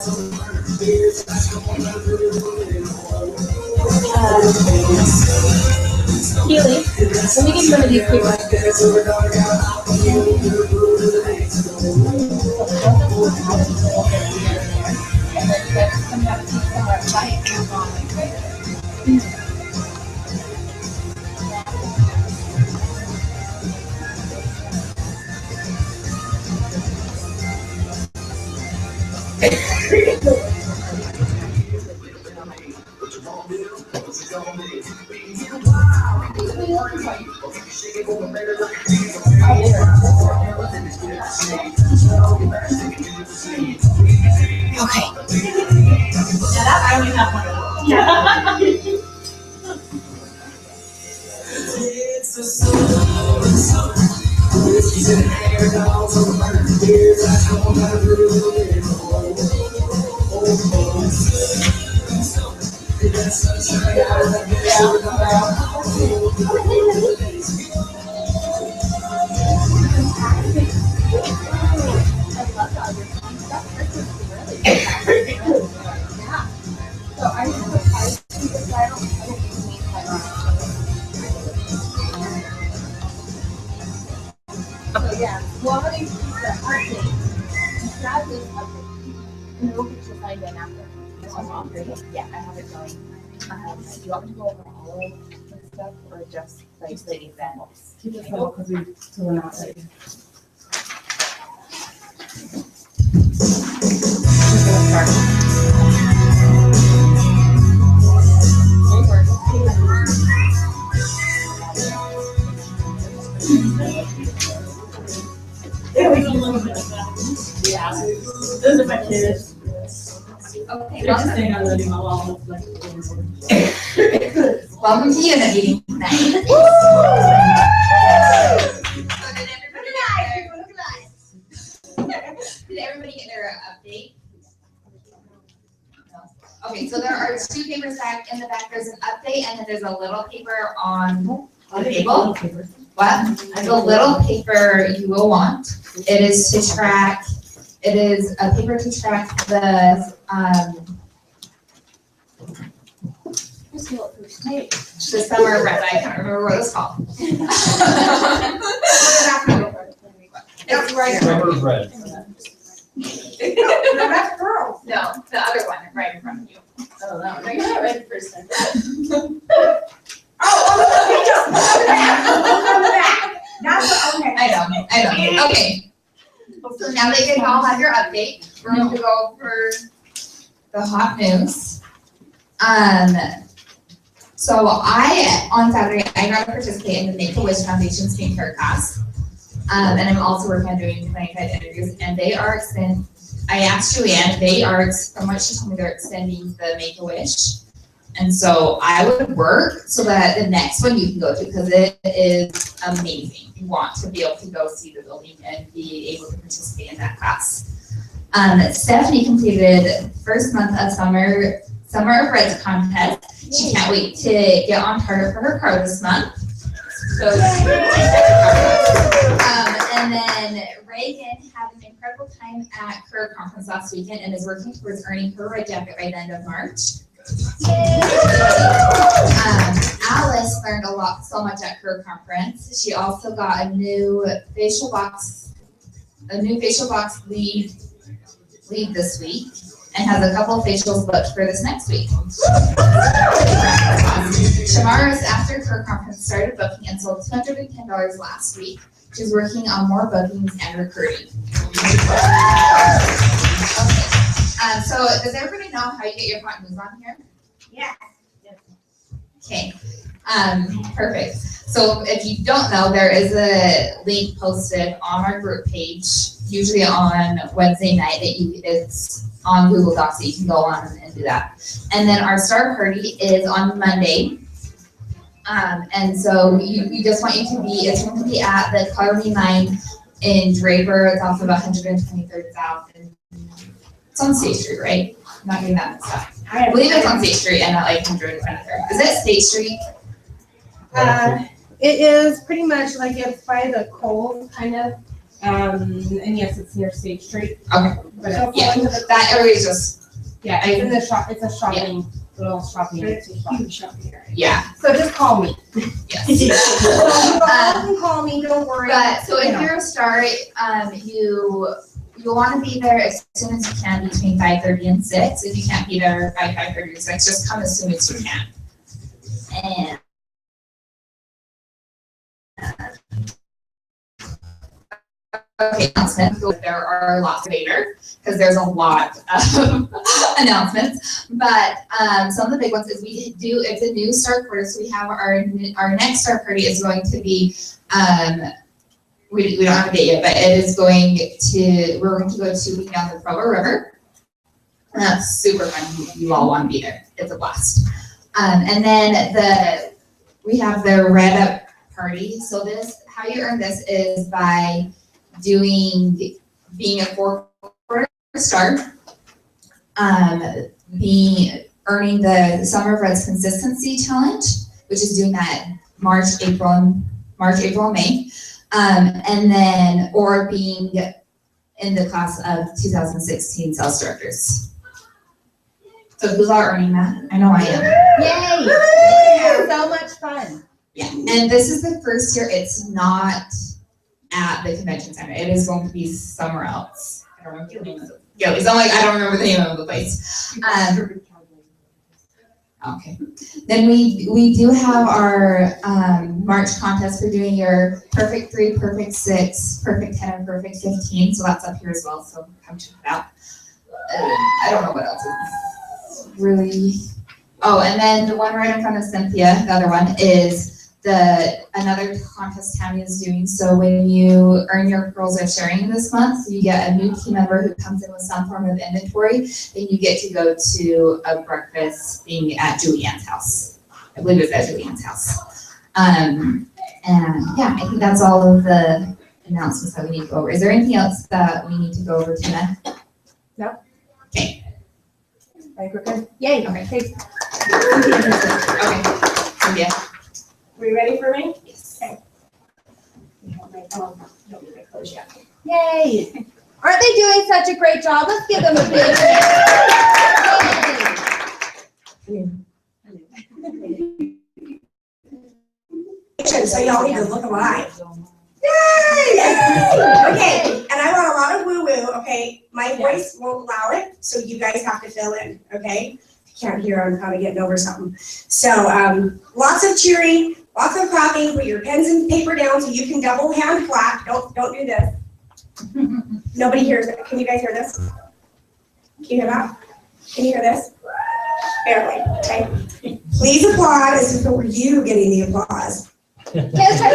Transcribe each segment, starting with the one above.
Keely, let me get some of these people. Okay. I only have one. Yeah. Yeah. Well, how do you keep the update? Grab this update. And we'll get you signed in after. This one's on for you. Yeah, I have it going. Do you want me to go over all of the stuff or just like the examples? Keep it simple because we're not ready. We're gonna start. Yeah, those are my kids. Okay, welcome to unit meeting tonight. Did everybody get their update? No. Okay, so there are two papers back in the back. There's an update and then there's a little paper on the table. What? The little paper you will want. It is to track. It is a paper to track the summer of red. I can't remember what it was called. It's right. Summer of red. No, that's girls. No, the other one right in front of you. Oh, that one. I got it right the first time. Okay. I know. Okay. So now that you all have your update, we're going to go over the hot news. So on Saturday, I got to participate in the Make-A-Wish Foundation skincare class. And I'm also working on doing 25 interviews, and they are I asked Julianne, from what she told me, they're extending the Make-A-Wish. And so I would work so that the next one you can go to, because it is amazing. You want to be able to go see the building and be able to participate in that class. Stephanie completed first month of Summer of Reds contest. She can't wait to get on target for her car this month. So, and then Reagan had an incredible time at Career Conference last weekend and is working towards earning her red jacket by the end of March. Alice learned so much at Career Conference. She also got a new facial box lead this week, and has a couple of facials booked for this next week. Shamara's after Career Conference started booking and sold $210 last week. She's working on more bookings and recruiting. Okay. So does everybody know how you get your hot news on here? Yeah. Okay. Perfect. So if you don't know, there is a link posted on our group page, usually on Wednesday night, it's on Google Docs, so you can go on and do that. And then our star party is on Monday. And so you just want it's going to be at the Colony Mine in Draper. It's off of 123rd South. And it's on State Street, right? I'm not doing that stuff. I believe it's on State Street and at like 123rd. Is it State Street? It is pretty much like it's by the Coles kind of And yes, it's near State Street. Okay. But So yeah, that area is just it's in the shop. It's a shopping little shopping. It's a huge shopping area. yeah. So just call me. Yes. So you all can call me. Don't worry. But so if you're a star, you'll want to be there as soon as you can between 5:30 and 6. If you can't be there by 5:30 or 6, just come as soon as you can. And okay, announcements. There are lots later because there's a lot of announcements. But some of the big ones is it's a new star quarter. So we have our next star party is going to be we don't have a date yet, but we're going to go tubing down the Provo River. And that's super fun. You all want to be there. It's a blast. And then we have the Red Up party. So how you earn this is by being a 4-quarter star, earning the Summer of Reds Consistency Challenge, which is doing that March, April, and May. And then, or being in the class of 2016 sales directors. So who's all earning that? I know I am. Yay! So much fun. Yeah, and this is the first year it's not at the convention center. It is going to be somewhere else. I don't remember the name of it. Yeah, it's not like I don't remember the name of the place. Okay. Then we do have our March contest for doing your perfect 3, perfect 6, perfect 10, and perfect 15. So that's up here as well. So come check it out. I don't know what else is really. Oh, and then the one right in front of Cynthia, the other one is another contest Tammy is doing. So when you earn your Pearls of Sharing this month, you get a new team member who comes in with some form of inventory, then you get to go to a breakfast being at Julianne's house. I believe it's at Julianne's house. And yeah, I think that's all of the announcements that we need to go over. Is there anything else that we need to go over, Tina? No. Okay. I think we're good. Yay. Okay. Okay. Okay. Cynthia. Are you ready for me? Yes. Okay. Don't need my clothes yet. Yay. Aren't they doing such a great job? Let's give them a big So y'all need to look alive. Yay! Okay, and I want a lot of woo-woo, okay? My voice won't allow it, so you guys have to fill in, okay? If you can't hear, I'm probably getting over something. So lots of cheering, lots of clapping. Put your pens and paper down so you can double hand clap. Don't do this. Nobody hears it. Can you guys hear this? Can you hear that? Can you hear this? Barely, okay? Please applaud as if it were you getting the applause. Yes, I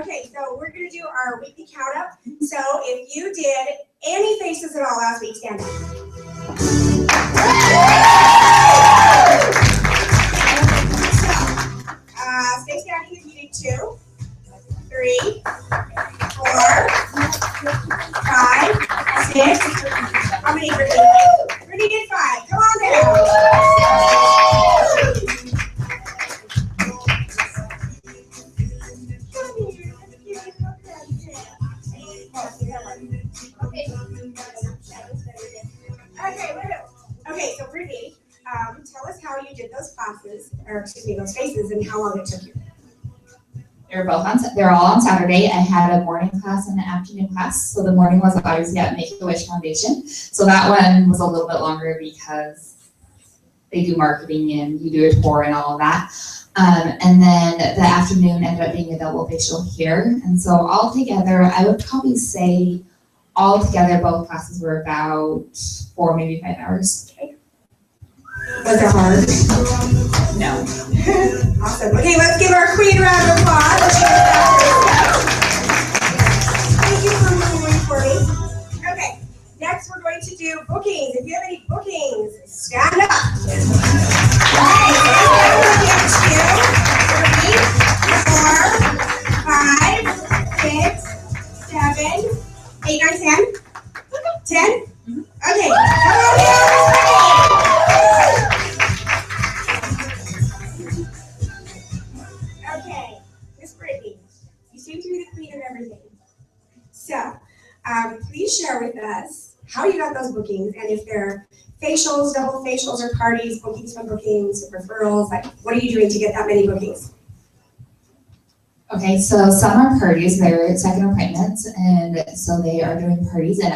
Okay, so we're gonna do our weekly count up. So if you did any faces at all last week, stand up. Stay standing if you did 2, 3, 4, 5, 6. How many, Brittany? Brittany did 5. Come on down. Okay, so Brittany, tell us how you did those classes, or excuse me, those faces, and how long it took you. They're all on Saturday. I had a morning class and an afternoon class. So the morning was obviously at Make-A-Wish Foundation. So that one was a little bit longer because they do marketing and you do a tour and all of that. And then the afternoon ended up being a double facial here. And so all together, I would probably say all together, both classes were about 4, maybe 5 hours. Okay. Was it hard? No. Awesome. Okay, let's give our queen a round of applause. Thank you for moving for me. Okay, next we're going to do bookings. If you have any bookings, stand up. Okay, so we're going to do 2, 3, 4, 5, 6, 7, 8, 9, 10. 10? Okay, come on down. Okay, Miss Brittany. please share with us how you got those bookings, and if they're facials, double facials, or parties, bookings from bookings, referrals, like what are you doing to get that many bookings? Okay, so some are parties, they're second appointments, and so they are doing parties, and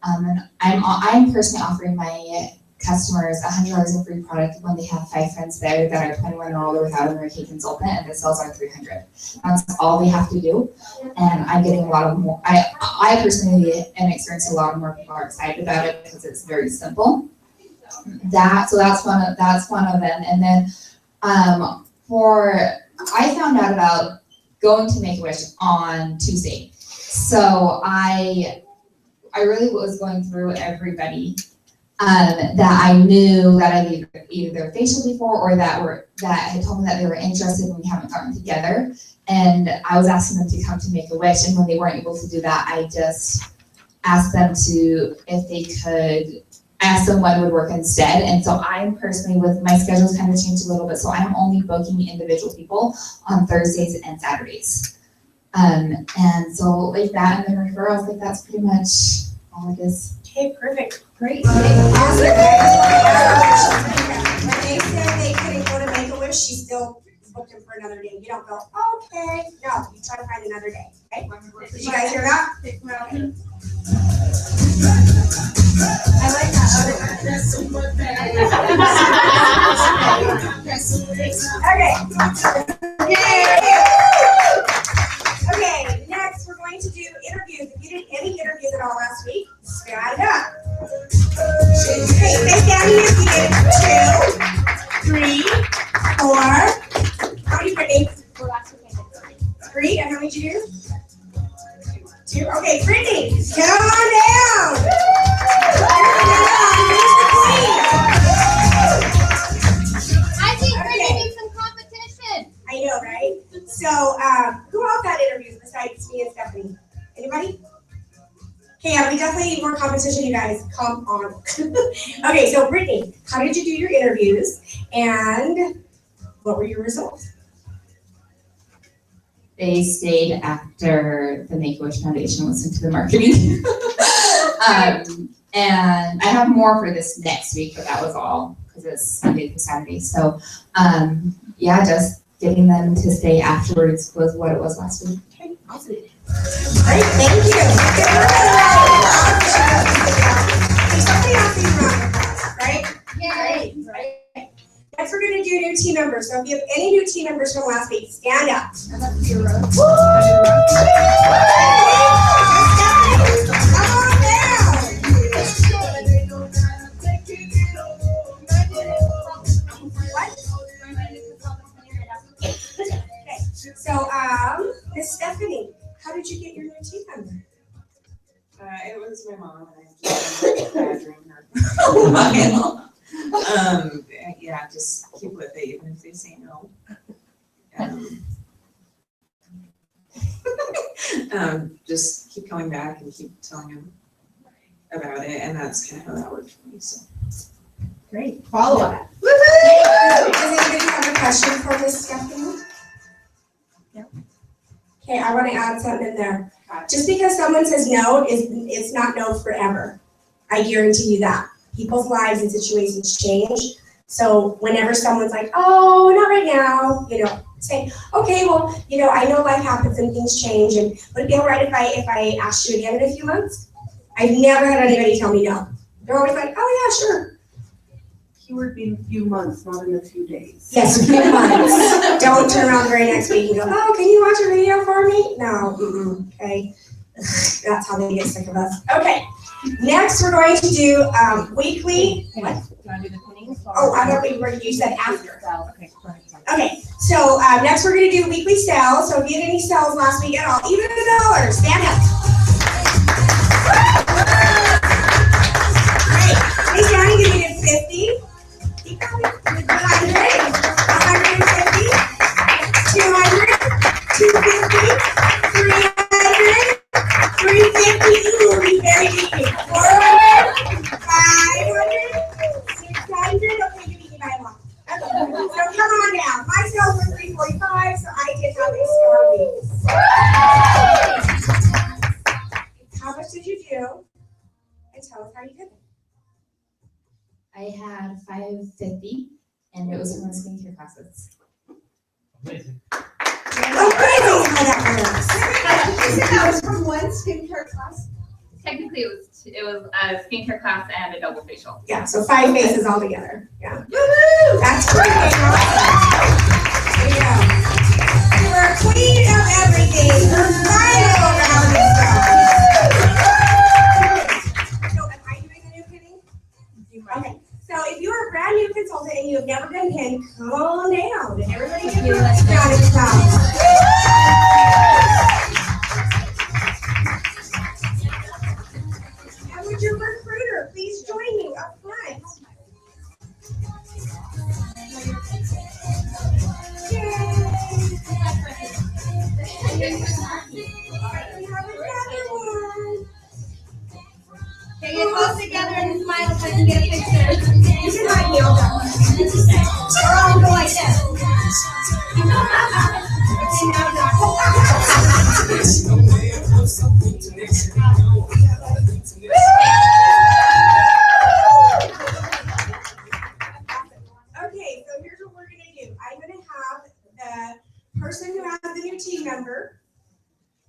I'm personally offering my customers $100 in free product when they have 5 friends there that are 21 or older without a Medicaid consultant, and the sales are $300. That's all they have to do, and I'm getting a lot of more. I personally am experiencing a lot more people are excited about it because it's very simple. That's one of them, and then I found out about going to Make-A-Wish on Tuesday, so I really was going through everybody that I knew that I either their facial before or that had told me that they were interested and we haven't gotten together. And I was asking them to come to Make-A-Wish, and when they weren't able to do that, I just asked them if they could ask them when would work instead. And so I'm personally, with my schedule's kind of changed a little bit, so I'm only booking individual people on Thursdays and Saturdays. And so like that, and then referrals, like that's pretty much all it is. Okay, perfect. Great. Awesome. When they said they couldn't go to Make-A-Wish, she still booked him for another day. You don't go, okay. No, you try to find another day. Okay? Did you guys hear that? I like that. Okay, next we're going to do interviews. If you did any interviews at all last week, stand up. Okay, stay standing if you did 2, 3, 4. How many, Brittany? 3, and how many did you do? 2. Okay, Brittany, come on down. I think Brittany needs some competition. I know, right? So, who else had interviews besides me and Stephanie? Anybody? Okay, yeah, we definitely need more competition, you guys. Come on. Okay, so Brittany, how did you do your interviews, and what were your results? They stayed after the Make-A-Wish Foundation listened to the marketing. And I have more for this next week, but that was all because it's Sunday through Saturday. So, yeah, just getting them to stay afterwards was what it was last week. Okay, awesome. Great, thank you. Somebody else is wrong with us, right? Yeah. Right. Next, we're going to do new team members. So if you have any new team members from last week, stand up. Come on down. What? Okay. So, Miss Stephanie, how did you get your new team member? It was my mom, and I just badgering her for a while. Yeah, just keep with it, even if they say no. Just keep coming back and keep telling them about it, and that's kind of how that worked for me. So Great. Follow up. Woohoo! Does anybody have a question for Miss Stephanie? No. Okay, I want to add something in there. Just because someone says no, it's not no forever. I guarantee you that. People's lives and situations change. So whenever someone's like, oh, not right now, say, okay, well, I know life happens and things change, and would it be all right if I asked you again in a few months? I've never had anybody tell me no. They're always like, oh yeah, sure. Keyword being a few months, not in a few days. Yes, a few months. Don't turn around the very next week and go, oh, can you watch a video for me? No, okay. That's how they get sick of us. Okay, next we're going to do weekly. What? Do you want to do the pinning? Oh, I thought you said after. Okay, go ahead. Okay, so next we're going to do weekly sales. So if you had any sales last week at all, even $1, stand up. Great. Hey, Johnny, did you get 50? Keep going. 100, 150, 200, 250, 300, 350. Ooh, we very deep. 400, 500, 600. Okay, give me my one. Okay, so come on down. My sales were 345, so I did have a star week. and tell us how you did it. I had 550, and it was from the skincare classes. Amazing. Amazing how that works. You said that was from one skincare class? Technically, it was a skincare class and a double facial. Yeah, so 5 faces all together. Yeah. That's great. There you go. You're a queen of everything. You're final round of stuff. So am I doing the new pinning? Okay. So if you are a brand new consultant and you have never been pinned, come on down. And everybody give your round of applause. And would your recruiter please join me up front? Okay, get close together and smile so I can get a picture. You can hide me all that way. Or I'll go like this. Okay, so here's what we're gonna do. I'm gonna have the person who has the new team member,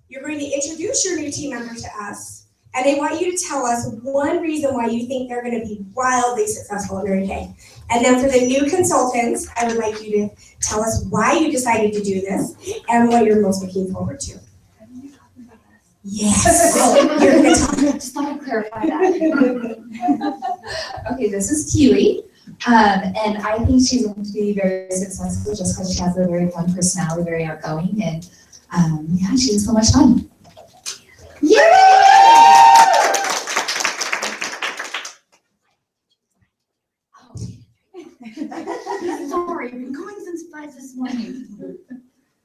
you're going to introduce your new team member to us, and I want you to tell us one reason why you think they're gonna be wildly successful at Mary Kay. And then for the new consultants, I would like you to tell us why you decided to do this and what you're most looking forward to. Yes. You're gonna talk. Just thought I'd clarify that. Okay, this is Keely. And I think she's going to be very successful just because she has a very fun personality, very outgoing, and yeah, she has so much fun. Sorry, we've been going since 5 this morning.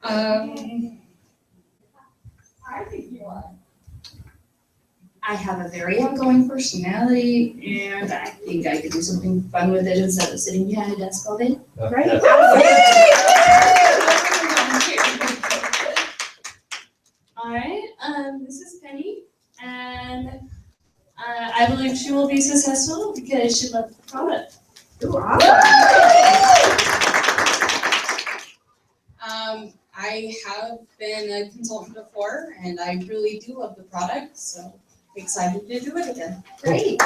I think you are. I have a very outgoing personality, and I think I could do something fun with it instead of sitting behind a desk all day. Right? All right, this is Penny, and I believe she will be successful because she loves the product. I have been a consultant before, and I really do love the product, so excited to do it again. Great.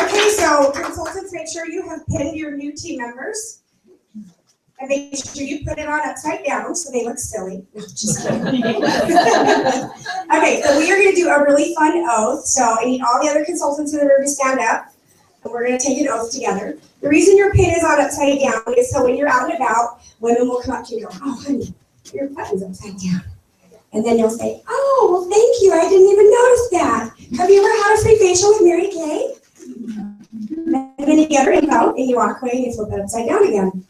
Okay, so consultants, make sure you have pinned your new team members. And make sure you put it on upside down so they look silly. No, just kidding. Okay, so we are gonna do a really fun oath. So I need all the other consultants in the room to stand up. And we're gonna take an oath together. The reason your pin is on upside down is so when you're out and about, women will come up to you and go, oh honey, your button's upside down. And then you'll say, oh, well thank you, I didn't even notice that. Have you ever had a free facial with Mary Kay? And then you get her info and you walk away and you flip it upside down again.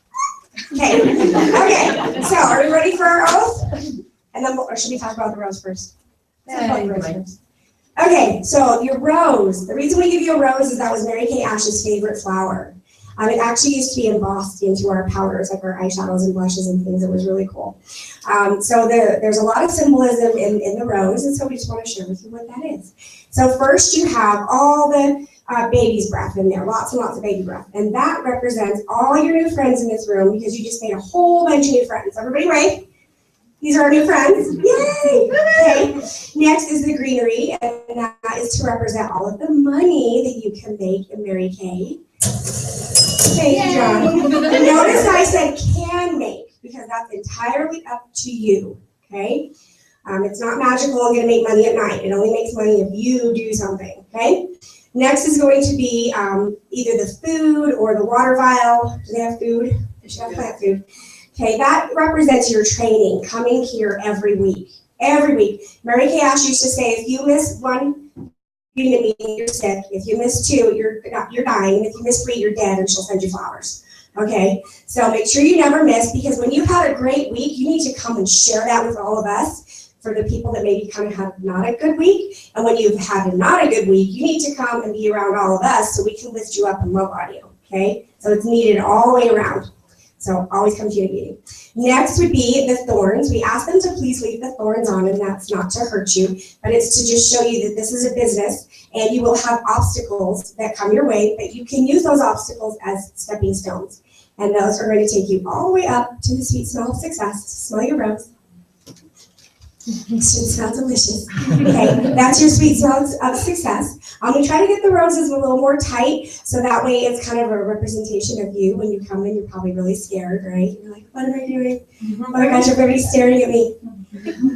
Okay, okay, so are we ready for our oath? And then, or should we talk about the rose first? Okay, so your rose, the reason we give you a rose is that was Mary Kay Ash's favorite flower. It actually used to be embossed into our powders, like our eyeshadows and blushes and things. It was really cool. So there's a lot of symbolism in the rose, and so we just want to share with you what that is. So first you have all the baby's breath in there, lots and lots of baby breath. And that represents all your new friends in this room because you just made a whole bunch of new friends. Everybody wave. These are our new friends. Yay! Okay. Next is the greenery, and that is to represent all of the money that you can make in Mary Kay. Thank you, John. Notice I said can make because that's entirely up to you. Okay? It's not magical and gonna make money at night. It only makes money if you do something. Okay? Next is going to be either the food or the water vial. Do they have food? They should have plant food. Okay, that represents your training, coming here every week. Every week. Mary Kay Ash used to say, if you miss one unit meeting, you're sick. If you miss two, you're dying. If you miss three, you're dead, and she'll send you flowers. Okay, so make sure you never miss, because when you've had a great week, you need to come and share that with all of us. For the people that maybe kind of have not a good week, and when you've had not a good week, you need to come and be around all of us so we can lift you up and love on you. Okay, so it's needed all the way around. So always come to your meeting. Next would be the thorns. We ask them to please leave the thorns on, and that's not to hurt you, but it's to just show you that this is a business and you will have obstacles that come your way, but you can use those obstacles as stepping stones. And those are going to take you all the way up to the sweet smell of success. Smell your rose. It should smell delicious. Okay, that's your sweet smell of success. I'm gonna try to get the roses a little more tight, so that way it's kind of a representation of you. When you come in, you're probably really scared, right? You're like, what am I doing? Oh my gosh, everybody's staring at me.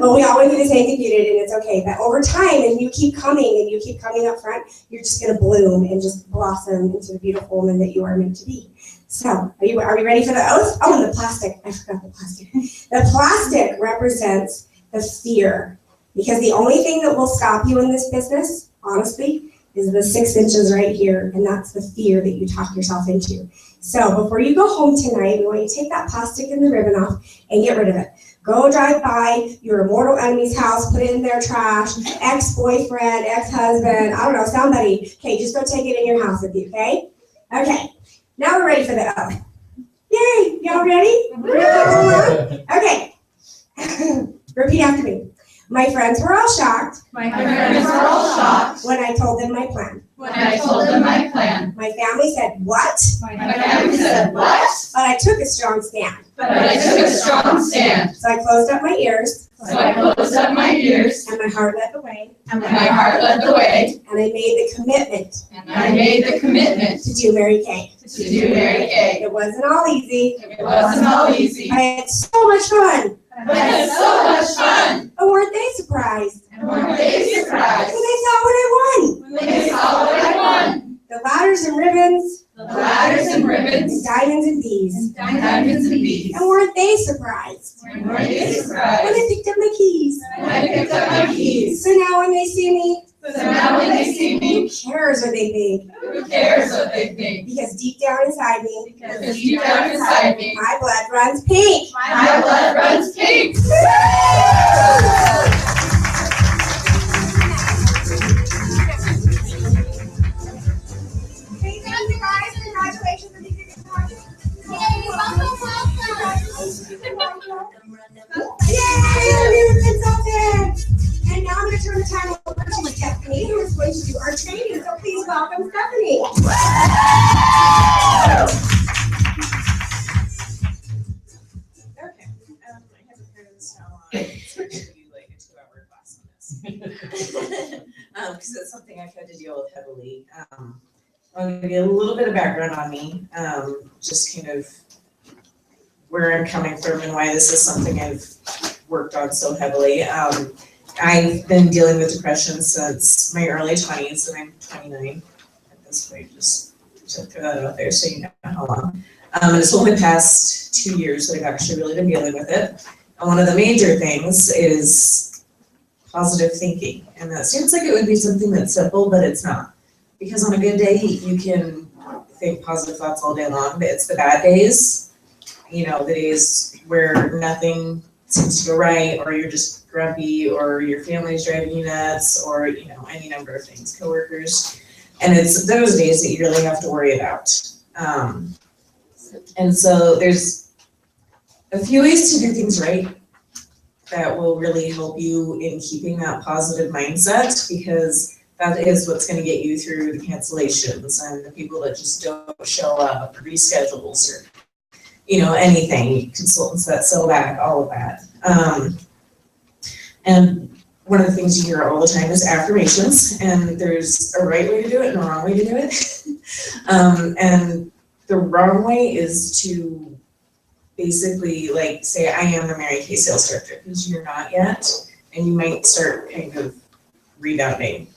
But we all want to do the same thing you did, and it's okay. But over time, and you keep coming, and you keep coming up front, you're just gonna bloom and just blossom into the beautiful woman that you are meant to be. So, are we ready for the oath? Oh, and the plastic. I forgot the plastic. The plastic represents the fear, because the only thing that will stop you in this business, honestly, is the 6 inches right here, and that's the fear that you talk yourself into. So before you go home tonight, we want you to take that plastic and the ribbon off and get rid of it. Go drive by your mortal enemy's house, put it in their trash, ex-boyfriend, ex-husband, I don't know, somebody. Okay, just go take it in your house with you, okay? Okay, now we're ready for the oath. Yay, y'all ready? Okay. Repeat after me. My friends were all shocked. My friends were all shocked when I told them my plan. when I told them my plan. My family said, what? My family said, what? But I took a strong stand. But I took a strong stand. So I closed up my ears. So I closed up my ears. And my heart led the way. And my heart led the way. And I made the commitment. And I made the commitment to do Mary Kay. to do Mary Kay. It wasn't all easy. It wasn't all easy. I had so much fun. But it's so much fun. But weren't they surprised? And weren't they surprised When they saw what I won. when they saw what I won? The ladders and ribbons. The ladders and And ribbons. diamonds and bees. And diamonds and beads. And weren't they surprised? And weren't they When surprised I picked up my keys. when I picked up my keys? So now when they see me, So now when they see who me, cares what they think? who cares what they think? Because deep down inside me, Because deep down inside me, my blood runs pink. my blood runs pink. Guys, congratulations. Yay, our new consultant. And now I'm going to turn the time over to Stephanie, who is going to do our training. So please welcome Stephanie. Okay, I had to turn this down on. It's going to be like a 2-hour class on this. Because it's something I've had to deal with heavily. I'll give you a little bit of background on me, just kind of where I'm coming from and why this is something I've worked on so heavily. I've been dealing with depression since my early 20s, and I'm 29 at this point, just to throw that out there so you know how long. And it's only the past 2 years that I've actually really been dealing with it. And one of the major things is positive thinking. And that seems like it would be something that's simple, but it's not. Because on a good day, you can think positive thoughts all day long, but it's the bad days, you know, the days where nothing seems to go right, or you're just grumpy, or your family's driving you nuts, or, you know, any number of things, coworkers. And it's those days that you really have to worry about. And so there's a few ways to do things right that will really help you in keeping that positive mindset, because that is what's going to get you through the cancellations and the people that just don't show up, reschedules, or, you know, anything, consultants that sell back, all of that. And one of the things you hear all the time is affirmations, and there's a right way to do it and a wrong way to do it. And the wrong way is to basically like say, I am the Mary Kay sales director, because you're not yet, and you might start kind of rebounding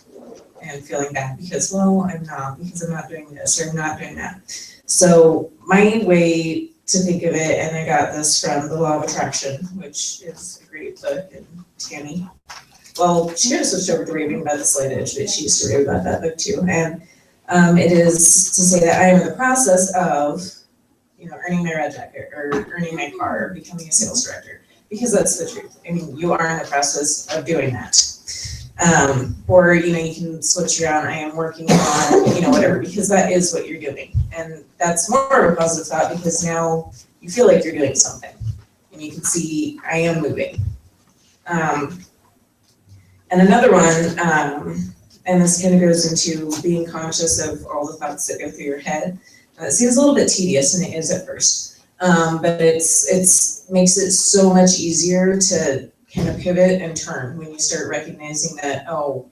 and feeling bad because, well, I'm not, because I'm not doing this or I'm not doing that. So my way to think of it, and I got this from The Law of Attraction, which is a great book, and Tammy, well, she just switched over to Raving by the Slight Edge, but she used to rave about that book too. And it is to say that I am in the process of, you know, earning my red jacket or earning my car, or becoming a sales director, because that's the truth. I mean, you are in the process of doing that. Or, you know, you can switch around, I am working on, you know, whatever, because that is what you're doing. And that's more of a positive thought, because now you feel like you're doing something. And you can see I am moving. And another one, and this kind of goes into being conscious of all the thoughts that go through your head. It seems a little bit tedious, and it is at first, but it's makes it so much easier to kind of pivot and turn when you start recognizing that, oh,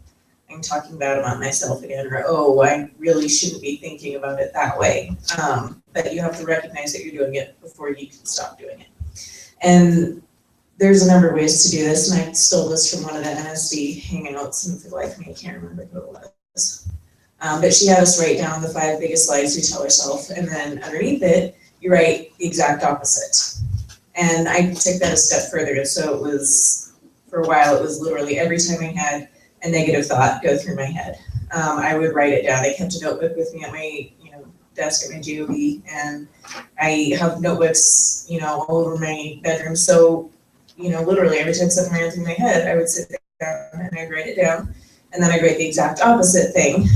I'm talking bad about myself again, or oh, I really shouldn't be thinking about it that way. But you have to recognize that you're doing it before you can stop doing it. And there's a number of ways to do this, and I stole this from one of the NSD hangouts, and for the life of me, I can't remember who it was. But she had us write down the 5 biggest lies we tell ourselves, and then underneath it, you write the exact opposite. And I took that a step further, so it was, for a while, it was literally every time I had a negative thought go through my head, I would write it down. I kept a notebook with me at my, desk at my GOB, and I have notebooks, all over my bedroom. So, literally every time something ran through my head, I would sit down and I'd write it down, and then I'd write the exact opposite thing.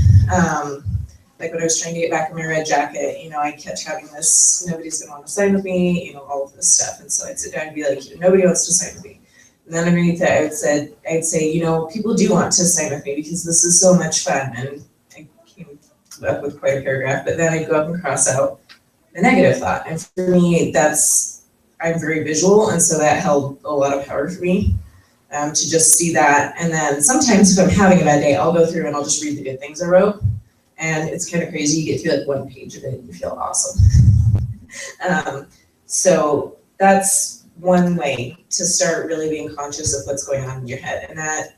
Like when I was trying to get back in my red jacket, I kept having this, nobody's gonna want to sign with me, all of this stuff. And so I'd sit down and be like, nobody wants to sign with me. And then underneath that, I'd say, people do want to sign with me because this is so much fun. And I came up with quite a paragraph, but then I'd go up and cross out the negative thought. And for me, I'm very visual, and so that held a lot of power for me, to just see that. And then sometimes if I'm having a bad day, I'll go through and I'll just read the good things I wrote. And it's kind of crazy, you get through like 1 page of it and you feel awesome. So that's one way to start really being conscious of what's going on in your head. And that,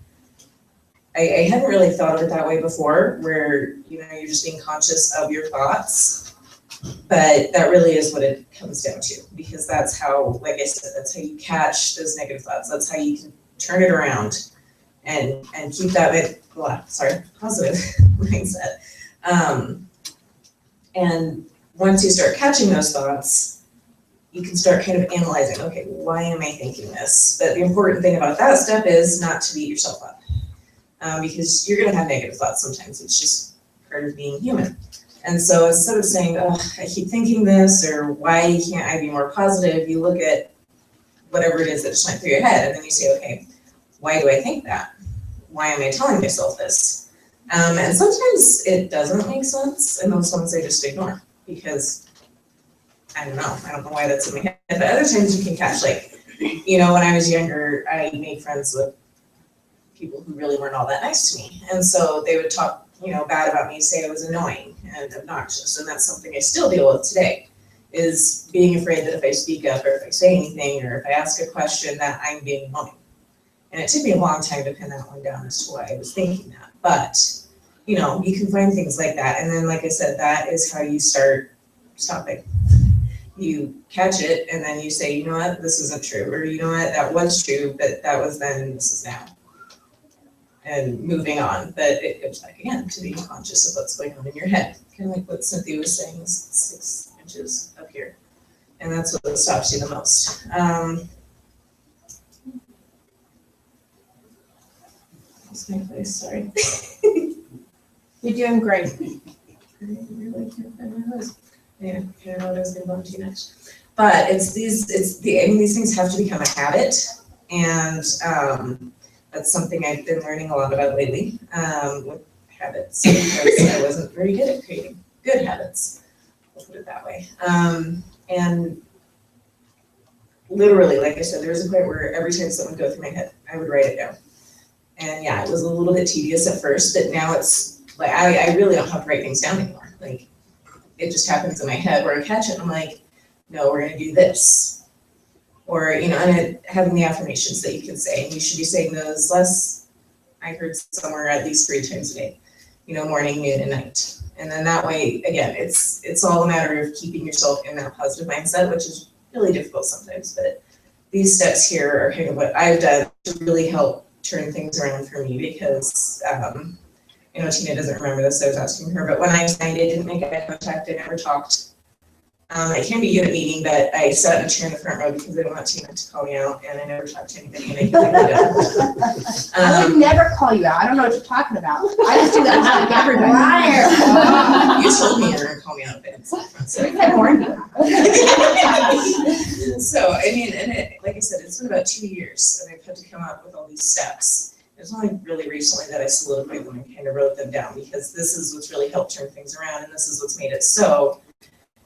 I hadn't really thought of it that way before, where, you're just being conscious of your thoughts. But that really is what it comes down to, because that's how, like I said, that's how you catch those negative thoughts. That's how you can turn it around and keep that positive mindset. And once you start catching those thoughts, you can start kind of analyzing, okay, why am I thinking this? But the important thing about that step is not to beat yourself up, because you're going to have negative thoughts sometimes. It's just part of being human. And so instead of saying, oh, I keep thinking this, or why can't I be more positive, you look at whatever it is that just went through your head, and then you say, okay, why do I think that? Why am I telling myself this? And sometimes it doesn't make sense, and those ones I just ignore, because I don't know why that's in my head. But other times you can catch, like, when I was younger, I made friends with people who really weren't all that nice to me. And so they would talk, bad about me, say I was annoying and obnoxious. And that's something I still deal with today, is being afraid that if I speak up or if I say anything or if I ask a question that I'm being annoying. And it took me a long time to pin that one down as to why I was thinking that. But, you can find things like that. And then, like I said, that is how you start stopping. You catch it and then you say, you know what, this isn't true. Or you know what, that was true, but that was then and this is now. And moving on. But it goes back again to being conscious of what's going on in your head. Kind of like what Cynthia was saying, is 6 inches up here. And that's what stops you the most. Lost my place, sorry. You're doing great. I really can't find my list. Yeah, I don't know what I was gonna go into next. But these things have to become a habit. And that's something I've been learning a lot about lately, with habits, because I wasn't very good at creating good habits. I'll put it that way. And literally, like I said, there was a point where every time something would go through my head, I would write it down. And yeah, it was a little bit tedious at first, but now it's like, I really don't have to write things down anymore. Like, it just happens in my head where I catch it and I'm like, no, we're gonna do this. Or, and having the affirmations that you can say, and you should be saying those I heard somewhere at least 3 times a day, morning, noon, and night. And then that way, again, it's all a matter of keeping yourself in that positive mindset, which is really difficult sometimes. But these steps here are kind of what I've done to really help turn things around for me, because Tina doesn't remember this, I was asking her, but when I signed, I didn't make eye contact, I never talked. I can be good at meeting, but I sat in a chair in the front row because they don't want TNT to call me out, and I never talked to anybody, and I feel like I did. I would never call you out. I don't know what you're talking about. I just do that in front of everybody. You told me you were gonna call me out, but so. I warned you. So, I mean, and it, like I said, it's been about 2 years, and I've had to come up with all these steps. It's only really recently that I solidified them and kind of wrote them down, because this is what's really helped turn things around, and this is what's made it so,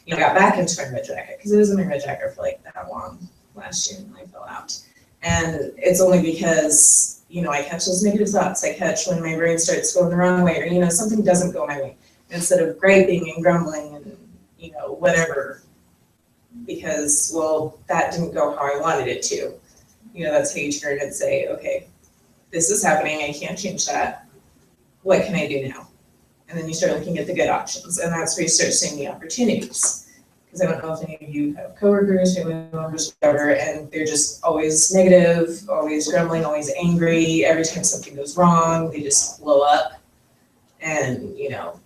you know, I got back into my red jacket, because I was in my red jacket for like that long last year, and I fell out. And it's only because, you know, I catch those negative thoughts. I catch when my brain starts going the wrong way, or, you know, something doesn't go my way. Instead of griping and grumbling and, you know, whatever, because, well, that didn't go how I wanted it to. You know, that's how you turn and say, okay, this is happening, I can't change that. What can I do now? And then you start looking at the good options, and that's where you start seeing the opportunities. Because I don't know if any of you have coworkers, family members, whatever, and they're just always negative, always grumbling, always angry. Every time something goes wrong, they just blow up, and, you know,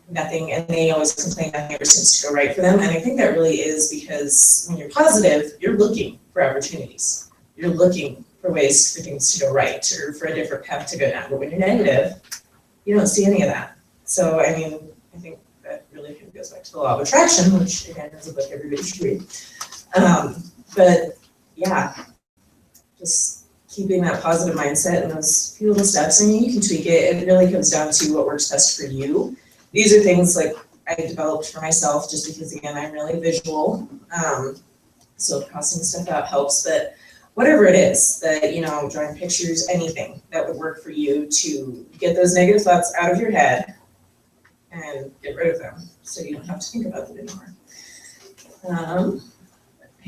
nothing, and they always complain nothing ever seems to go right for them. And I think that really is because when you're positive, you're looking for opportunities. You're looking for ways for things to go right, or for a different path to go down. But when you're negative, you don't see any of that. So, I mean, I think that really kind of goes back to the law of attraction, which again is a book everybody should read. But yeah, just keeping that positive mindset and those few little steps. I mean, you can tweak it. It really comes down to what works best for you. These are things like I developed for myself, just because, again, I'm really visual. So crossing stuff out helps, but whatever it is that, you know, drawing pictures, anything that would work for you to get those negative thoughts out of your head and get rid of them so you don't have to think about them anymore. I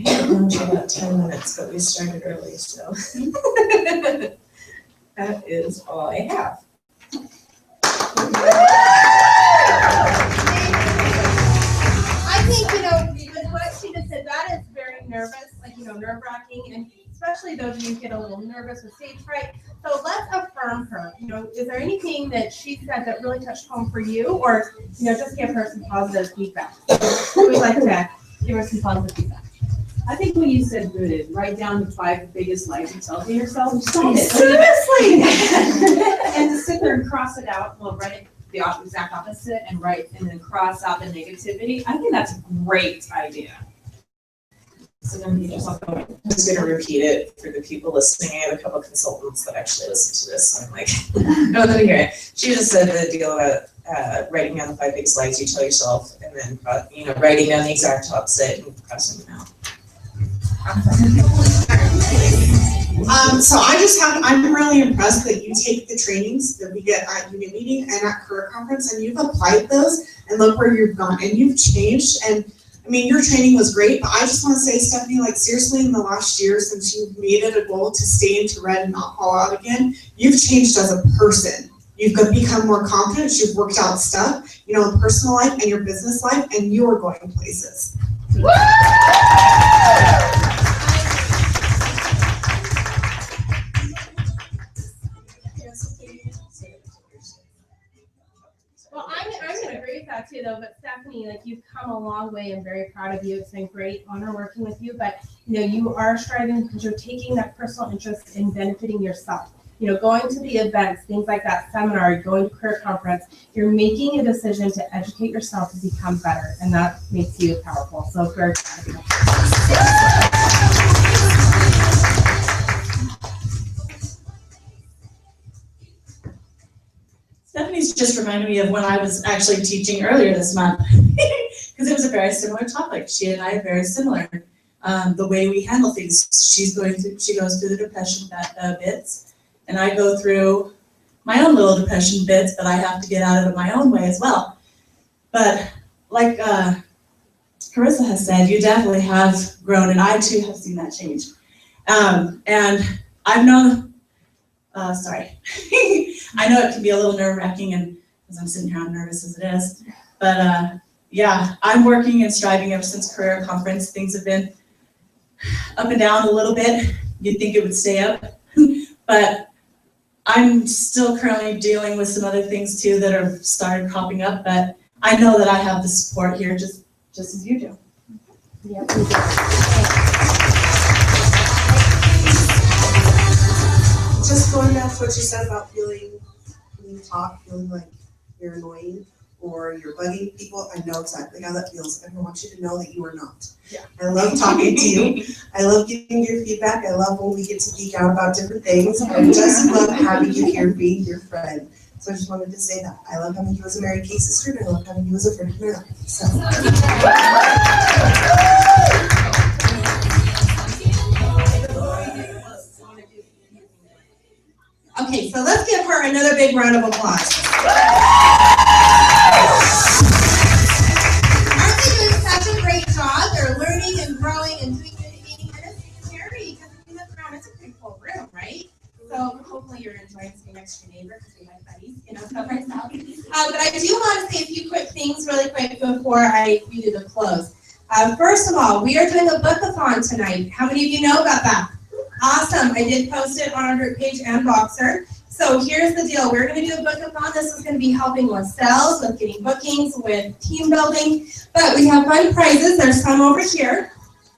have lunch in about 10 minutes, but we started early, so that is all I have. I think, you know, with what she just said, that is very nervous, like, you know, nerve-wracking, and especially those of you who get a little nervous with stage fright. So let's affirm her. You know, is there anything that she said that really touched home for you, or, you know, just give her some positive feedback? Who would like to give her some positive feedback? I think when you said good, write down the 5 biggest lies you tell to yourself. Stop it. Seriously? And to sit there and cross it out, well, write it the exact opposite and then cross out the negativity. I think that's a great idea. So then you just, I'm just gonna repeat it for the people listening. I have a couple consultants that actually listen to this, so I'm like, no, let me hear it. She just said the deal about writing down the 5 biggest lies you tell yourself, and then, you know, writing down the exact opposite and crossing them out. So I'm really impressed that you take the trainings that we get at Union Meeting and at Career Conference, and you've applied those, and look where you've gone, and you've changed. And I mean, your training was great, but I just want to say, Stephanie, like, seriously, in the last year, since you've made it a goal to stay into red and not fall out again, you've changed as a person. You've become more confident, you've worked out stuff, you know, in personal life and your business life, and you are going places. Woo! Well, I'm going to agree with that too, though. But Stephanie, like, you've come a long way. I'm very proud of you. It's been great honor working with you. But, you know, you are striving because you're taking that personal interest in benefiting yourself. You know, going to the events, things like that seminar, going to career conference, you're making a decision to educate yourself to become better. And that makes you powerful. So very proud of you. Stephanie's just reminded me of when I was actually teaching earlier this month, because it was a very similar topic. She and I are very similar. The way we handle things, she goes through the depression bits, and I go through my own little depression bits, but I have to get out of it my own way as well. But like Carissa has said, you definitely have grown, and I too have seen that change. And I've known, sorry. I know it can be a little nerve-wracking, and as I'm sitting here, I'm nervous as it is. But yeah, I'm working and striving ever since Career Conference. Things have been up and down a little bit. You'd think it would stay up, but I'm still currently dealing with some other things too that have started cropping up. But I know that I have the support here. Just just as you do. Yeah. Just going back to what you said about feeling, when you talk, feeling like you're annoying or you're bugging people, I know exactly how that feels. And I want you to know that you are not. Yeah. I love talking to you. I love getting your feedback. I love when we get to geek out about different things. I just love having you here, being your friend. So I just wanted to say that. I love having you as a Mary Kay sister, and I love having you as a friend of my life. So. Okay, so let's give her another big round of applause. Aren't they doing such a great job? They're learning and growing and doing good eating. And it's scary because if you look around, it's a pretty full room, right? So hopefully you're enjoying sitting next to your neighbor because we like buddies, stuff like that. But I do want to say a few quick things really quick before we do the close. First of all, we are doing a book-a-thon tonight. How many of you know about that? Awesome. I did post it on our group page and Boxer. So here's the deal. We're going to do a book-a-thon. This is going to be helping with sales, with getting bookings, with team building. But we have fun prizes. There's some over here.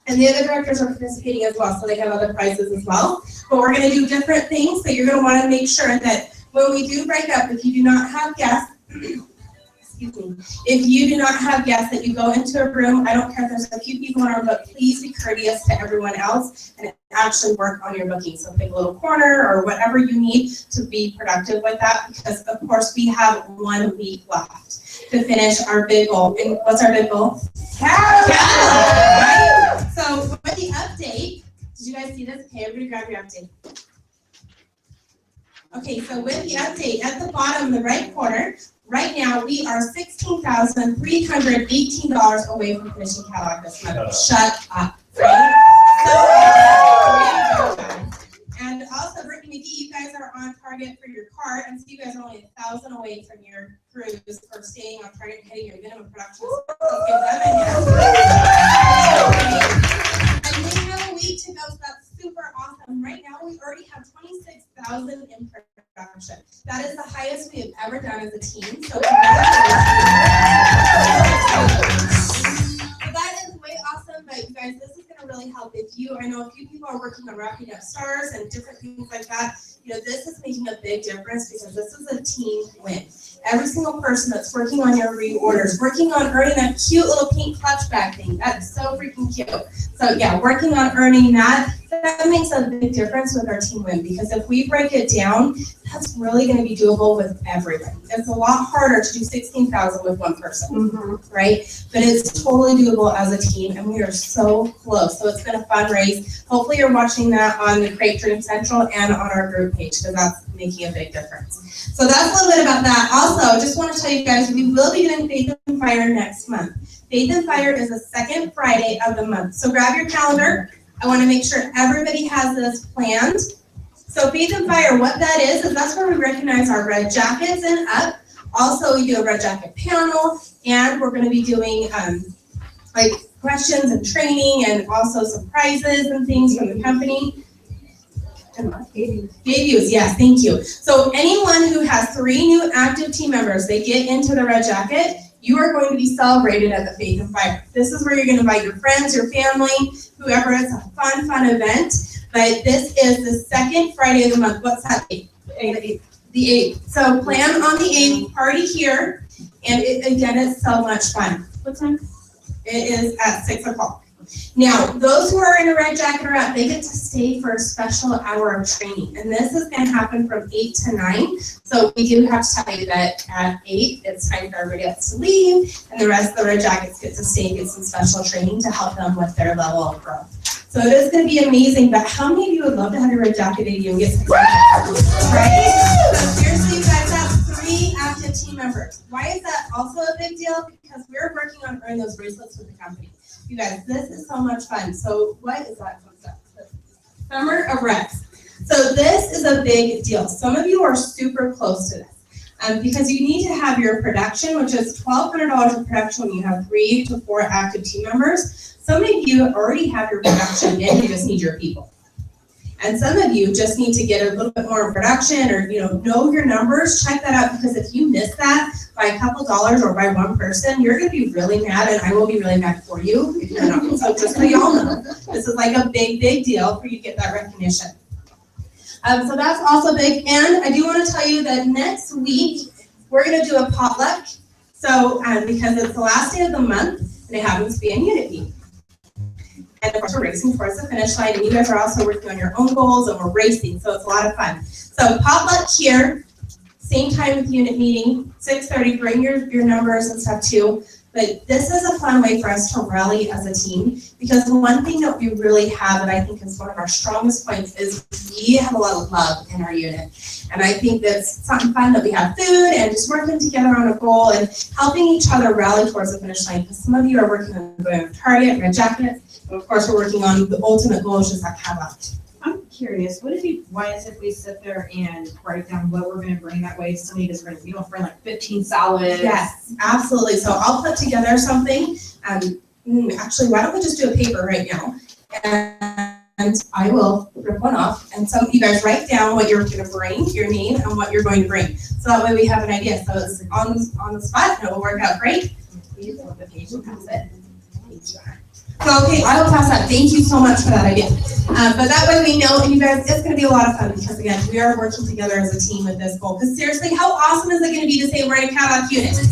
And the other directors are participating as well, so they have other prizes as well. But we're going to do different things, so you're going to want to make sure that when we do break up, if you do not have guests, excuse me, if you do not have guests, that you go into a room. I don't care if there's a few people in our book, please be courteous to everyone else and actually work on your booking. So pick a little corner or whatever you need to be productive with that, because of course we have 1 week left to finish our big goal. And what's our big goal? Right? So with the update, did you guys see this? Okay, everybody grab your update. Okay, so with the update at the bottom, the right corner, right now we are $16,318 away from finishing catalog this month. Shut up. Right? So, and also, Brittany McGee, you guys are on target for your cart, and so you guys are only 1,000 away from your cruise for staying on target and hitting your minimum production. So let's give them and we have a week to go, so that's super awesome. Right now, we already have 26,000 in production. That is the highest we have ever done as a team. So that is way awesome, but you guys, this is going to really help if you, I know a few people are working on wrapping up stars and different things like that. This is making a big difference because this is a team win. Every single person that's working on your reorders, working on earning that cute little pink clutch bag thing, that's so freaking cute. So yeah, working on earning that makes a big difference with our team win, because if we break it down, that's really going to be doable with everybody. It's a lot harder to do 16,000 with one person, right? But it's totally doable as a team, and we are so close. So it's been a fun race. Hopefully you're watching that on the Crate Dream Central and on our group page, because that's making a big difference. So that's a little bit about that. Also, just want to tell you guys, we will be doing Faith and Fire next month. Faith and Fire is the second Friday of the month. So grab your calendar. I want to make sure everybody has this planned. So Faith and Fire, what that is that's where we recognize our red jackets and up. Also, we do a red jacket panel, and we're going to be doing like questions and training, and also some prizes and things from the company. Debuts, yes, thank you. So anyone who has 3 new active team members, they get into the red jacket, you are going to be celebrated at the Faith and Fire. This is where you're going to invite your friends, your family, whoever. It's a fun event. But this is the second Friday of the month. What's that date? The 8th. So plan on the 8th, party here, and again, it's so much fun. What time? It is at 6 o'clock. Now, those who are in a red jacket or up, they get to stay for a special hour of training. And this is going to happen from 8 to 9. So we do have to tell you that at 8, it's time for everybody else to leave. And the rest of the red jackets get to stay and get some special training to help them with their level of growth. So it is going to be amazing. But how many of you would love to have your red jacket at you and get some right? So seriously, you guys have 3 active team members. Why is that also a big deal? Because we're working on earning those bracelets with the company. You guys, this is so much fun. So what is that concept? Summer of Rex. So this is a big deal. Some of you are super close to this because you need to have your production, which is $1,200 of production when you have 3 to 4 active team members. Some of you already have your production in, you just need your people. And some of you just need to get a little bit more in production or, know your numbers, check that out, because if you miss that by a couple dollars or by one person, you're gonna be really mad, and I will be really mad for you if you're not. So just so y'all know, this is like a big, big deal for you to get that recognition. So that's also big, and I do wanna tell you that next week, we're gonna do a potluck. So, because it's the last day of the month, and it happens to be in Unity. And of course, we're racing towards the finish line, and you guys are also working on your own goals, and we're racing, so it's a lot of fun. So potluck here, same time with unit meeting, 6:30, bring your numbers and stuff too. But this is a fun way for us to rally as a team, because the one thing that we really have that I think is one of our strongest points is we have a lot of love in our unit. And I think that's something fun that we have food and just working together on a goal and helping each other rally towards the finish line. Because some of you are working on going to Target, Red Jacket, but of course we're working on the ultimate goal, which is that Cadillac. I'm curious, why is it if we sit there and write down what we're gonna bring, that way somebody doesn't bring, we don't bring like 15 solids? Yes, absolutely. So I'll put together something. Actually, why don't we just do a paper right now? And I will rip one off, and some of you guys write down what you're gonna bring, your name, and what you're going to bring. So that way we have an idea. So it's on the spot, and it will work out great. Please flip the page and pass it. So, okay, I will pass that. Thank you so much for that idea. But that way we know, and you guys, it's going to be a lot of fun, because again, we are working together as a team with this goal. Because seriously, how awesome is it going to be to say we're in a Cadillac unit? So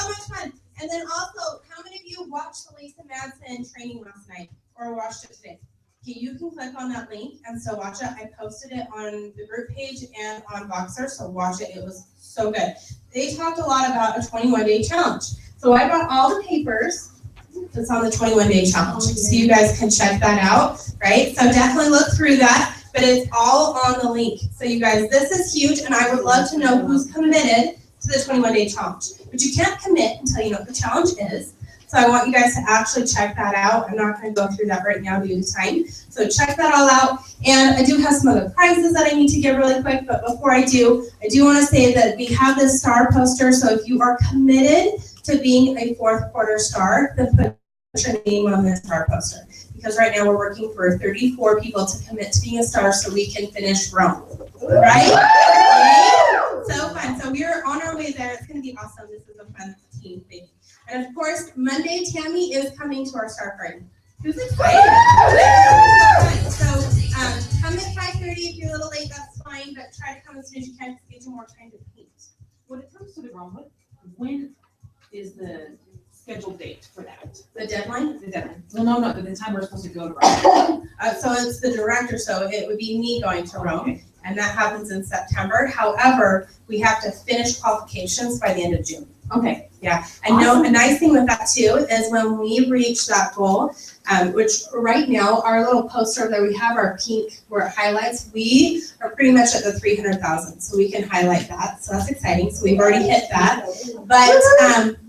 much fun. And then also, how many of you watched the Lisa Madsen training last night or watched it today? Okay, you can click on that link and so watch it. I posted it on the group page and on Voxer, so watch it. It was so good. They talked a lot about a 21-day challenge. So I brought all the papers that's on the 21-day challenge, so you guys can check that out, right? So definitely look through that, but it's all on the link. So you guys, this is huge, and I would love to know who's committed to the 21-day challenge. But you can't commit until you know what the challenge is. So I want you guys to actually check that out. I'm not going to go through that right now due to time. So check that all out. And I do have some other prizes that I need to give really quick, but before I do want to say that we have this star poster. So if you are committed to being a fourth quarter star, then put your name on this star poster. Because right now we're working for 34 people to commit to being a star so we can finish Rome. Right? So fun. So we're on our way there. It's going to be awesome. This is a fun team thing. And of course, Monday, Tammy is coming to our star party. Who's excited? So come at 5:30. If you're a little late, that's fine, but try to come as soon as you can to get you more time to paint. When it comes to the Rome, when is the scheduled date for that? The deadline? The deadline. Well, no, not the time we're supposed to go to Rome. So it's the director, so it would be me going to Rome, okay. And that happens in September. However, we have to finish qualifications by the end of June. Okay. Yeah, and awesome. A nice thing with that too is when we reach that goal, which right now our little poster that we have, our pink where it highlights, we are pretty much at the 300,000, so we can highlight that. So that's exciting. So we've already hit that, but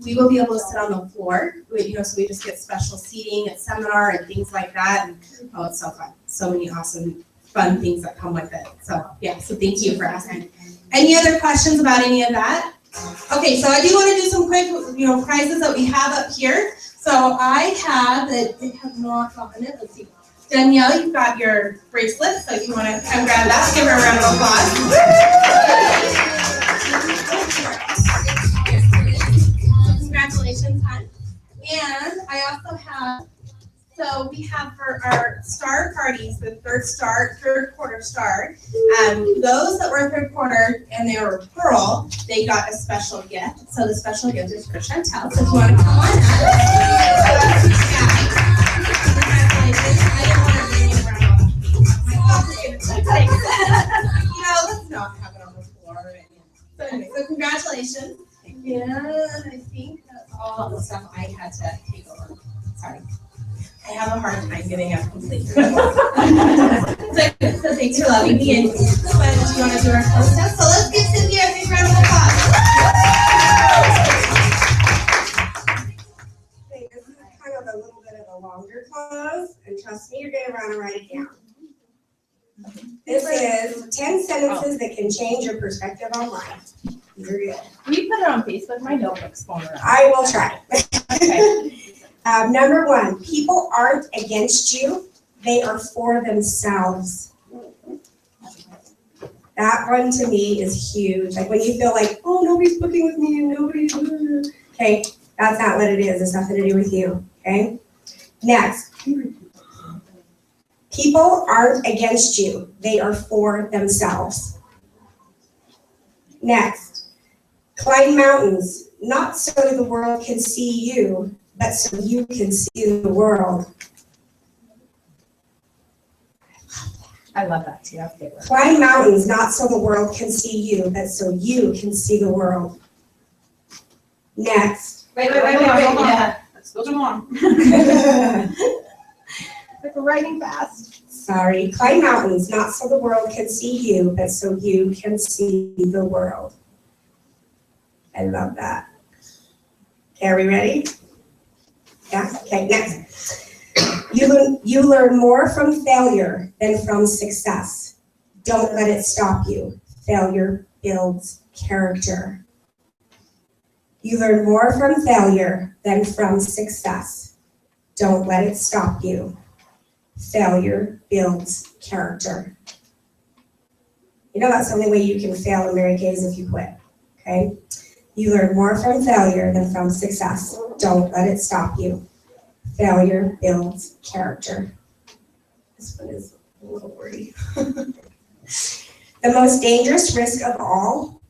we will be able to sit on the floor. So we just get special seating at seminar and things like that. And oh, it's so fun. So many awesome, fun things that come with it. So yeah. So thank you for asking. Any other questions about any of that? Okay, so I do want to do some quick, prizes that we have up here. So I have that they have not gotten it. Let's see. Danielle, you've got your bracelet, so if you want to come grab that, give her a round of applause. Congratulations, hon. And I also have, so we have for our star parties, the third quarter star. Those that were third quarter and they were pearl, they got a special gift. So the special gift is for Chantel. So if you want to come on up. I didn't want to bring you around. My boss is going to take let's not have it on the floor. So anyway, so congratulations. And I think that's all the stuff I had to take over. Sorry. I have a hard time getting up completely. So thanks for loving me. And do you want to do our close test? So let's give Cynthia a big round of applause. Okay, this is kind of a little bit of a longer close, and trust me, you're going to want to write it down. This is 10 sentences that can change your perspective on life. You're good. Can you put it on Facebook? My notebook's falling around. I will try. Okay. Number 1, people aren't against you, they are for themselves. That one to me is huge. Like when you feel like, oh, nobody's booking with me and nobody's, okay, that's not what it is. It's nothing to do with you, okay? Next, people aren't against you. They are for themselves. Next, climb mountains, not so the world can see you, but so you can see the world. I love that too. That's a good one. Climb mountains, not so the world can see you, but so you can see the world. Next. Wait. Yeah, let's go to mom. Like we're writing fast. Sorry. Climb mountains, not so the world can see you, but so you can see the world. I love that. Okay, are we ready? Yeah? Okay, next. You learn more from failure than from success. Don't let it stop you. Failure builds character. You learn more from failure than from success. Don't let it stop you. Failure builds character. You know that's the only way you can fail in Mary Kay is if you quit, okay? You learn more from failure than from success. Don't let it stop you. Failure builds character. This one is a little wordy. The most dangerous risk of all,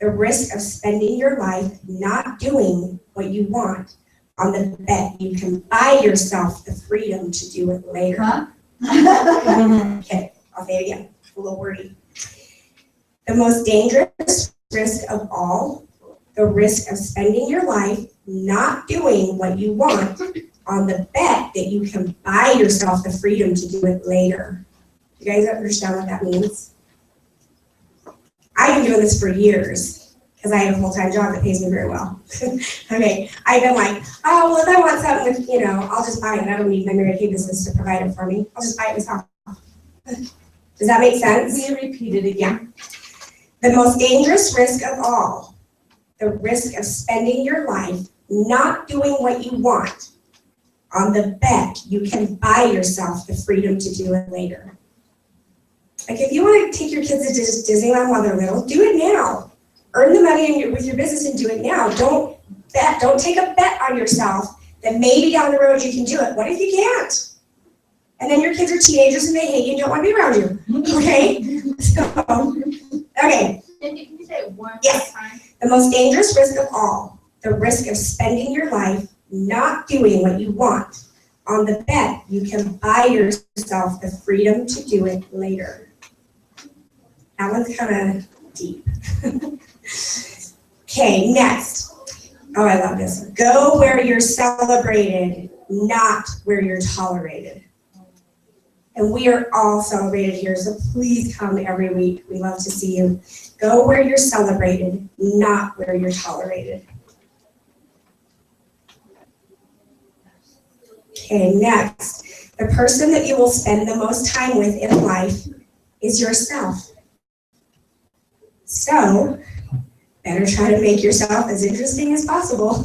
the risk of spending your life not doing what you want on the bet you can buy yourself the freedom to do it later. Huh? Okay, I'll say it again, a little wordy. The most dangerous risk of all, the risk of spending your life not doing what you want on the bet that you can buy yourself the freedom to do it later. You guys understand what that means? I've been doing this for years because I have a full-time job that pays me very well. Okay, I've been like, oh, well, if I want something with, I'll just buy it. I don't need my Mary Kay business to provide it for me. I'll just buy it myself. Does that make sense? Will you repeat it again? The most dangerous risk of all, the risk of spending your life not doing what you want on the bet you can buy yourself the freedom to do it later. Like if you want to take your kids to Disneyland while they're little, do it now. Earn the money with your business and do it now. Don't take a bet on yourself that maybe down the road you can do it. What if you can't? And then your kids are teenagers and they hate you and don't want to be around you. Okay? Okay. Can you say it one Yes. more time? The most dangerous risk of all, the risk of spending your life not doing what you want on the bet you can buy yourself the freedom to do it later. That one's kind of deep. Okay, next. Oh, I love this. Go where you're celebrated, not where you're tolerated. And we are all celebrated here, so please come every week. We love to see you. Go where you're celebrated, not where you're tolerated. Okay, next. The person that you will spend the most time with in life is yourself. So, better try to make yourself as interesting as possible.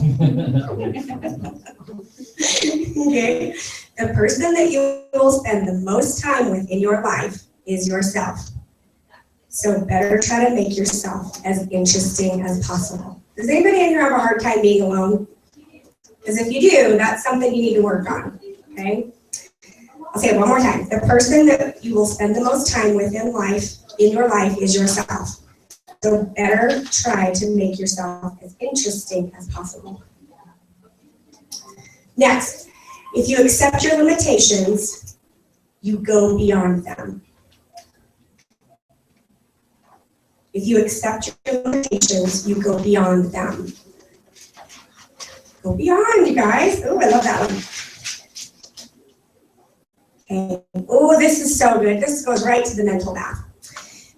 Okay. The person that you will spend the most time with in your life is yourself. So better try to make yourself as interesting as possible. Does anybody in here have a hard time being alone? Because if you do, that's something you need to work on, okay? I'll say it one more time. The person that you will spend the most time with in your life is yourself. So better try to make yourself as interesting as possible. Next. If you accept your limitations, you go beyond them. If you accept your limitations, you go beyond them. Go beyond, you guys. Oh, I love that one. Okay. Oh, this is so good. This goes right to the mental math.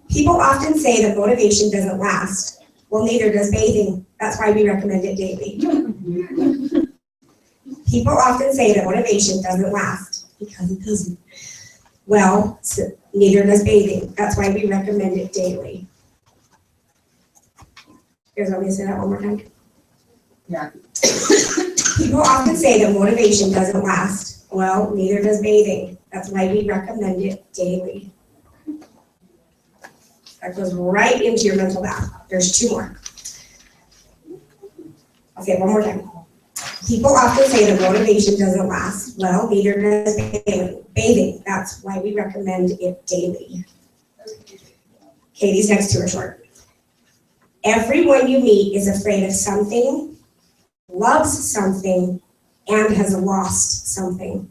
People often say that motivation doesn't last. Well, neither does bathing. That's why we recommend it daily. People often say that motivation doesn't last because it doesn't. Well, so neither does bathing. That's why we recommend it daily. You guys want me to say that one more time? Yeah. People often say that motivation doesn't last. Well, neither does bathing. That's why we recommend it daily. That goes right into your mental bath. There's 2 more. I'll say it one more time. People often say that motivation doesn't last. Well, neither does bathing. That's why we recommend it daily. Okay, these next 2 are short. Everyone you meet is afraid of something, loves something, and has lost something.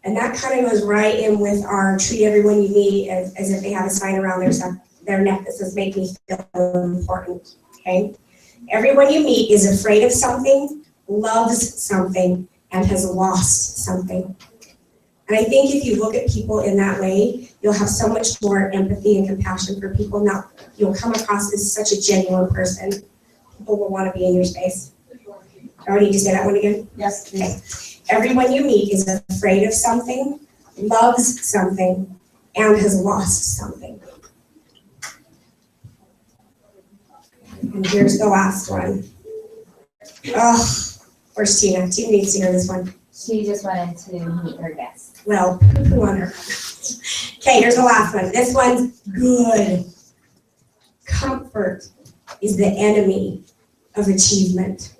And that kind of goes right in with our treat everyone you meet as if they have a sign around their neck that says make me feel important, okay? Everyone you meet is afraid of something, loves something, and has lost something. And I think if you look at people in that way, you'll have so much more empathy and compassion for people. Now, you'll come across as such a genuine person. People will want to be in your space. Do I need to say that one again? Yes. Okay. Everyone you meet is afraid of something, loves something, and has lost something. And here's the last one. Oh, where's Tina? Tina needs to hear this one. She just wanted to meet her guest. Well, poo-poo on her. Okay, here's the last one. This one's good. Comfort is the enemy of achievement.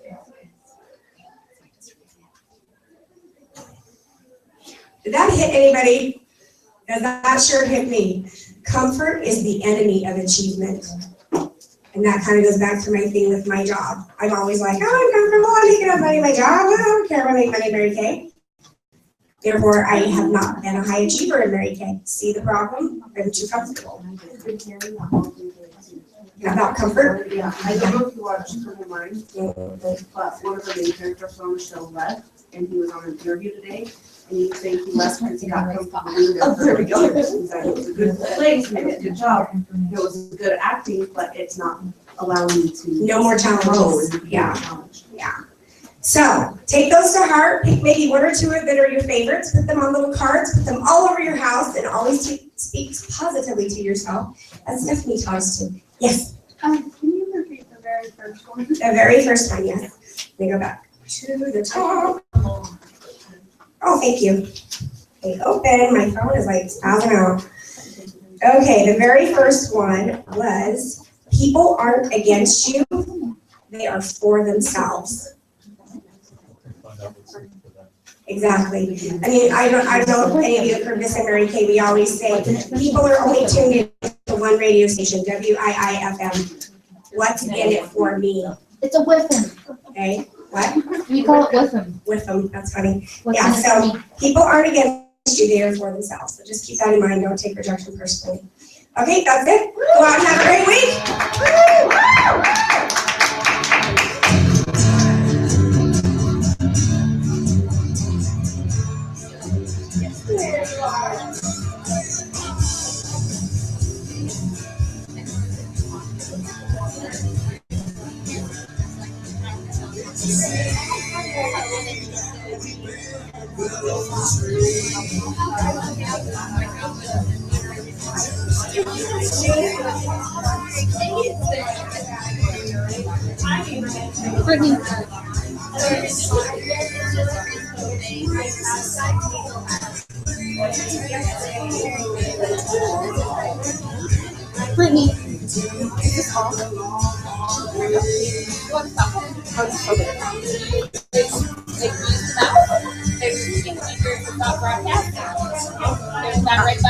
Did that hit anybody? Because that sure hit me. Comfort is the enemy of achievement. And that kind of goes back to my thing with my job. I'm always like, oh, I'm comfortable, I'm making enough money in my job, I don't care if I make money in Mary Kay. Therefore, I have not been a high achiever in Mary Kay. See the problem? I'm too comfortable. About comfort? Yeah, I don't know if you watched Criminal Minds, but one of the main characters on the show left, and he was on an interview today, and he was saying he left because he got comfortable. Oh, there we go. He's like, it was a good place, I did a good job, it was good acting, but it's not allowing me to. No more challenges. Yeah. So take those to heart, pick maybe 1 or 2 that are your favorites, put them on little cards, put them all over your house, and always speak positively to yourself, as Stephanie tries to. Yes? Can you repeat the very first one? The very first one, yes. Let me go back to the top. Oh, thank you. Okay, open, my phone is like spazzing out. Okay, the very first one was, people aren't against you, they are for themselves. Exactly. I mean, I don't know if any of you have heard this in Mary Kay. We always say people are only tuned in to one radio station, WIIFM. What's in it for me? It's a whiffin. Okay, what? We call it whiffin. Whiffin, that's funny. What's Yeah, in it for so me? people aren't against you, they are for themselves. So just keep that in mind, don't take rejection personally. Okay, that's it. Go out and have a great week. Brittany. Brittany. Is this off? What's up? It's broadcast. There's that right back.